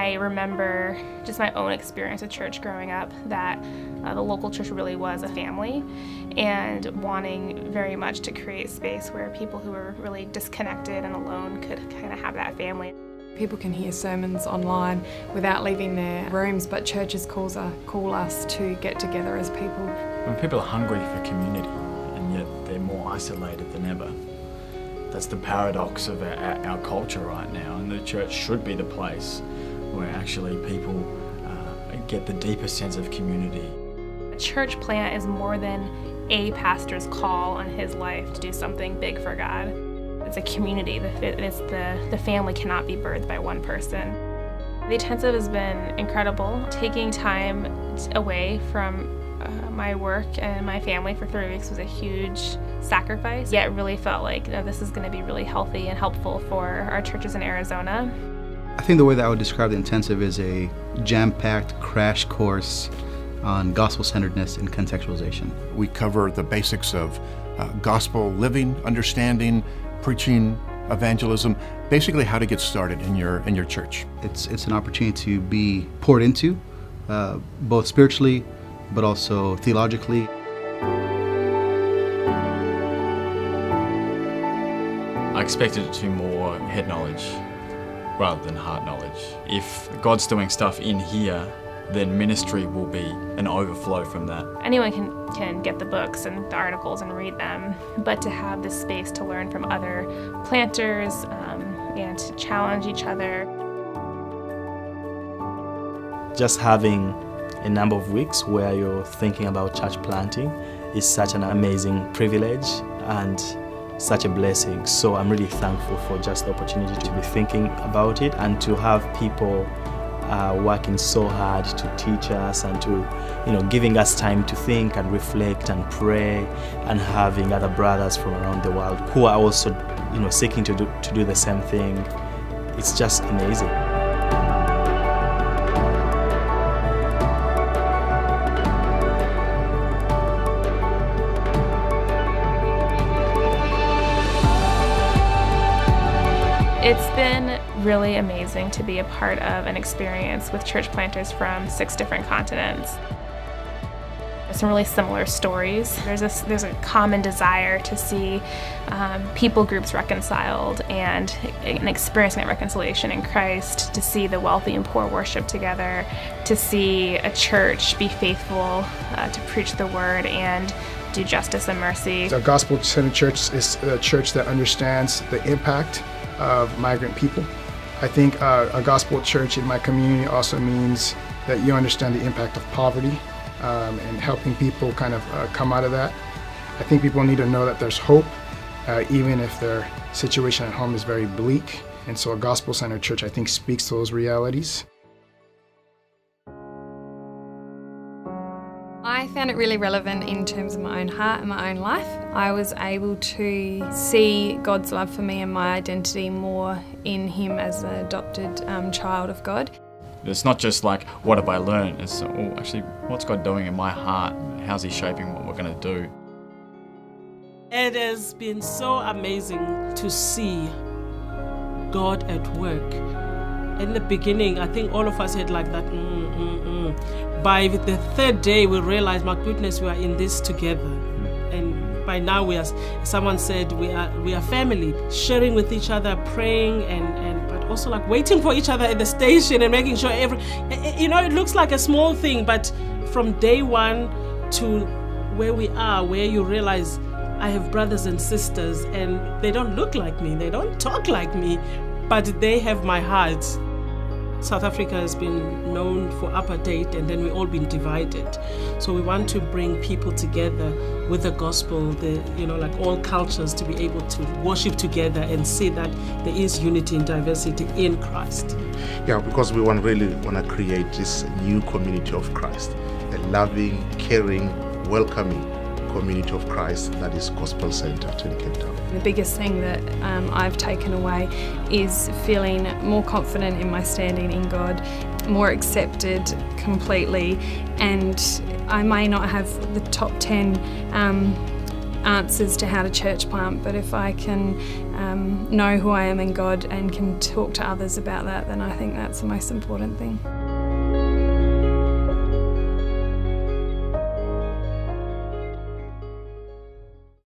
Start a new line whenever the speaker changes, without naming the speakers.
I remember just my own experience with church growing up, that the local church really was a family, and wanting very much to create space where people who were really disconnected and alone could kind of have that family.
People can hear sermons online without leaving their rooms, but churches call us to get together as people.
When people are hungry for community and yet they're more isolated than ever, that's the paradox of our culture right now, and the church should be the place where actually people get the deepest sense of community.
A church plant is more than a pastor's call on his life to do something big for God. It's a community. The family cannot be birthed by one person. The intensive has been incredible. Taking time away from my work and my family for 3 weeks was a huge sacrifice, yet really felt like this is going to be really healthy and helpful for our churches in Arizona.
I think the way that I would describe the intensive is a jam-packed crash course on gospel-centeredness and contextualization.
We cover the basics of gospel living, understanding, preaching, evangelism, basically how to get started in your church.
It's an opportunity to be poured into, both spiritually, but also theologically.
I expected it to be more head knowledge rather than heart knowledge. If God's doing stuff in here, then ministry will be an overflow from that.
Anyone can get the books and the articles and read them, but to have this space to learn from other planters and to challenge each other.
Just having a number of weeks where you're thinking about church planting is such an amazing privilege and such a blessing. So I'm really thankful for just the opportunity to be thinking about it and to have people working so hard to teach us and to, giving us time to think and reflect and pray, and having other brothers from around the world who are also, seeking to do the same thing. It's just amazing.
It's been really amazing to be a part of an experience with church planters from 6 different continents. There's some really similar stories. There's a common desire to see people groups reconciled and experiencing that reconciliation in Christ, to see the wealthy and poor worship together, to see a church be faithful to preach the word and do justice and mercy.
A gospel-centered church is a church that understands the impact of migrant people. I think a gospel church in my community also means that you understand the impact of poverty and helping people kind of come out of that. I think people need to know that there's hope, even if their situation at home is very bleak. And so a gospel-centered church, I think, speaks to those realities.
I found it really relevant in terms of my own heart and my own life. I was able to see God's love for me and my identity more in Him as an adopted child of God.
It's not just like, what have I learned? It's, actually, what's God doing in my heart? How's He shaping what we're going to do?
It has been so amazing to see God at work. In the beginning, I think all of us had like that, By the 3rd day, we realized, my goodness, we are in this together. And by now, someone said, we are family, sharing with each other, praying, but also like waiting for each other at the station and making sure it looks like a small thing, but from day one to where we are, where you realize I have brothers and sisters, and they don't look like me, they don't talk like me, but they have my heart. South Africa has been known for apartheid, and then we've all been divided. So we want to bring people together with the gospel, like all cultures, to be able to worship together and see that there is unity and diversity in Christ.
Yeah, because we really want to create this new community of Christ, a loving, caring, welcoming community of Christ that is gospel-centered in Cape Town.
The biggest thing that I've taken away is feeling more confident in my standing in God, more accepted completely, and I may not have the top 10 answers to how to church plant, but if I can know who I am in God and can talk to others about that, then I think that's the most important thing.